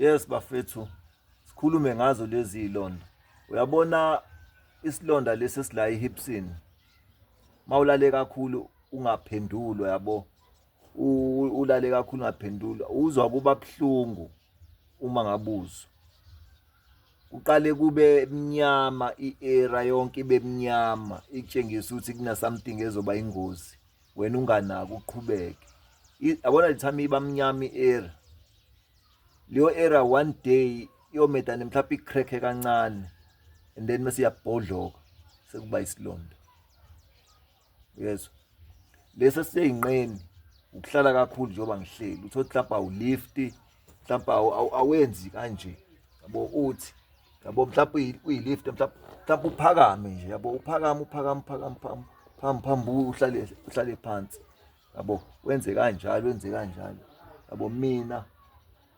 Yes bafethu, sikhulume ngazo lezi ilonda. Uyabona isilonda lesi esila ehipsini. Mawulale kakhulu ungaphendulwa yabo. Ulale kakhulu ungaphendulwa. Uzwa kuba buhlungu uma ngabuzwa. Uqale kube mnyama iera yonke ibe mnyama ikutshengisa ukuthi kuna something ezoba ingozi. Wena unganaki uqhubeke. Yabona lithami iba mnyama iera. Leyo era one day iyomedane mhlawumbe icrack kancane and then mase iyabhodloka sekuba isilonda. Yes. Lesa seyinqeni ukuhlala kakhulu njengoba ngihleli uthothi mhlawumbe awulift mhlawumbe awenzi kanje yabo uthi yabo mhlawumbe uyilift mhlawumbe uphakame nje yabo uphakama phambi uhlale phansi yabo wenze kanjalo yabo mina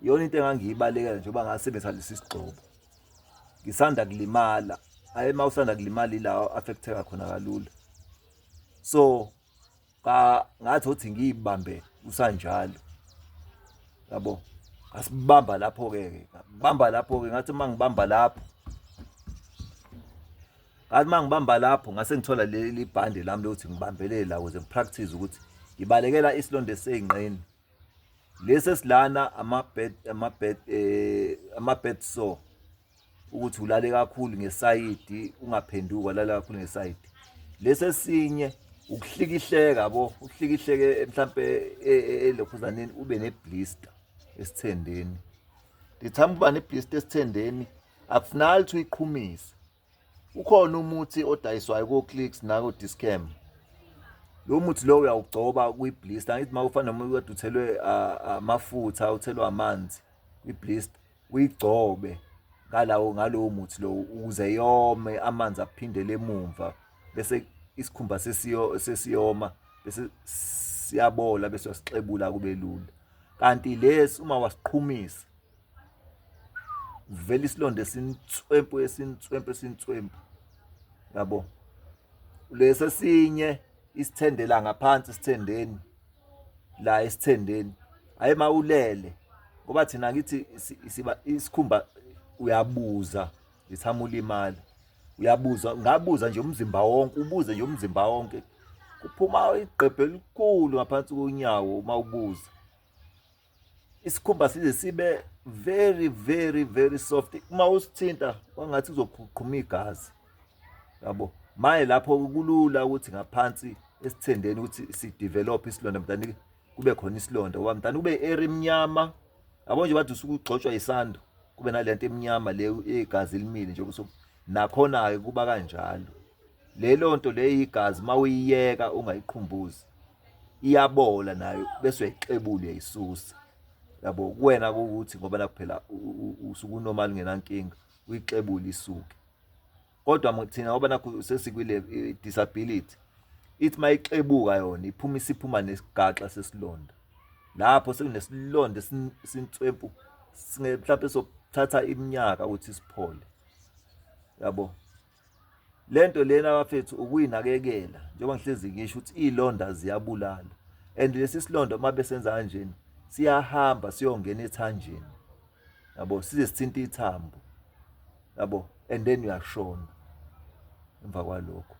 iyona into engangiyibalekela njengoba ngasebenzisa lesi sigxobo ngisanda kulimala mawusanda kulimala ila affecteka khona kalula so ngathi uthi ngiyibambe usanjalo yabo ngasibamba lapho-ke ngathi mangibamba lapho ngase ngithola leli bhande lami lokuthi ngibambelele la ukuze ngipractice ukuthi ngibalekela isilonda eseyinqeni lesi esilana ama-bed sore ukuthi ulale kakhulu ngesayidi ungaphenduka lala kakhulu ngesayidi. Lesi esinye ukuhlikihleka yabo uhlikihleke mhlambe elokhuzaneni ube neblister esithendeni. Ngithamba uba neblister esithendeni akufunakala ukuthi uyiqhumise. Ukhona umuthi odayiswayo ko-Clicks nako-Dischem. Lo muthi lo uyawugcoba kwi-blister ngithi mawufana noma ukade uthelwe amafutha uthelwe amanzi kwi-blister uyigcobe ngalowo muthi lo ukuze yome amanzi aphindele emumva bese isikhumba sesiyoma bese siyabola bese wasixebula kube lula. Kanti lesi uma wasiqhumisa vele isilonda esintswempu yabo. Lesi esinye isithendela ngaphansi esithendeni la esithendeni hayi mawulele ngoba thina ngithi isikhumba uyabuza lithama ulimala uyabuza ngabuza nje umzimba wonke ubuze nje umzimba wonke kuphuma igqebhe elikhulu ngaphansi konyawo mawubuza isikhumba sibe very soft uma usithinta kwangathi uzoqhuma igazi yabo. Manje lapho kulula ukuthi ngaphansi esithendeni ukuthi sidevelop isilonda mntani kube khona isilonda ngoba mntani kube area emnyama yabo nje bathi usuke ugxotshwa isando kube nalento emnyama le igazi elimile nje kuso nakhona ke kuba kanjalo. Lelo nto le igazi mawuyiyeka ungayiqhumbuzi iyabola nayo bese uyixebula uyayisusa yabo kuwena ukuthi ngoba nakuphela usuku normal ngenankinga uyixebula isuke. Kodwa thina ngoba nakho sesikwile disability ithi mayixebuka yona isiphuma nesigaxa sesilonda lapho sekunesilonda sintswempu mhlawumbe sokuthatha iminyaka ukuthi siphole yabo. Lento lena bafethu ukuyinakekela njengoba ngihlezi ngisho ukuthi izilonda ziyabulala and lesi silonda uma besenza kanjeni siyahamba siyongena ethanjeni yabo size sithinta ithambo yabo and then uyashona. Emva kwalokho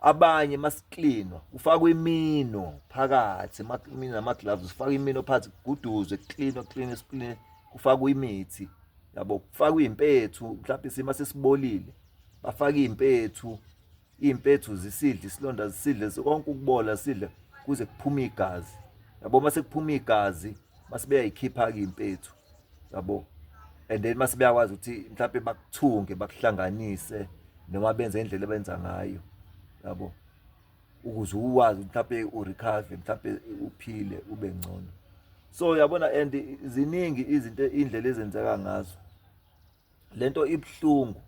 abanye masiklinwa ufakwe imino phakathi imino nama-gloves ufakwe imino phakathi kuduzwe clean isikline kufakwe imithi yabo kufakwe impethu mhlawumbe isimo sesibolile bafake impethu zisidle isilonda zisidle konke ukubola sidle kuze kuphume igazi yabo. Mase kuphuma igazi mase beyayikhipha ke impethu yabo and then mase beyakwazi ukuthi mhlawumbe bakuthunge bakuhlanganise noma benze indlela abenza ngayo yabo ukuze uwazi mhlawumbe urecover mhlawumbe uphile ube ngcono. So yabona and ziningi izinto indlela ezenzeka ngazo. Lento ibhlungu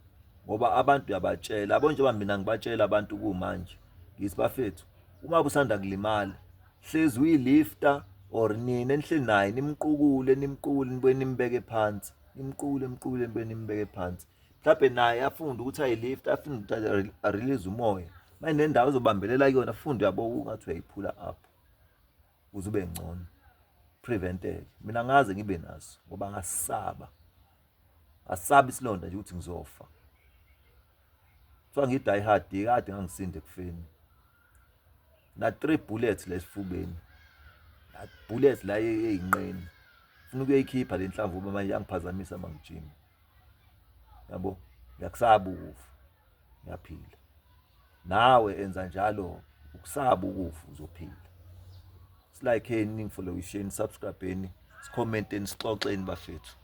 ngoba abantu yabatshela abo njengoba mina ngibatshela abantu kumanje ngithi bafethu uma busanda kulimala hlezi uyilifter or nini enihleli naye nimqukule nibuye nimbeke phansi nimqukule nibuye nimbeke phansi mhlawumbe naye afunda ukuthi ayilift afunda ukuthi arelease umoya manje nendawo ezobambelela kuyona afunda yabo ungathi uyayiphula up uze ube ngcono. sipreventeke. Mina ngaze ngibe naso ngoba ngasaba isilonda nje ukuthi ngizofa. Kuthiwa ngi-die hard kade ngangisinde ekufeni. Na 3 bullets la esifubeni, na bullets la ey'nqeni. Funa ukuyoyikhipha le nhlamvu uma manje yangiphazamisa mangijima, yabo. Ngiyakusaba ukufa, ngiyaphila. Nawe enza njalo, ukusaba ukufa uzophila. Silayikheni, ningifoloyisheni, subscribe-eni, sikhomenteni, sixoxeni bafethu.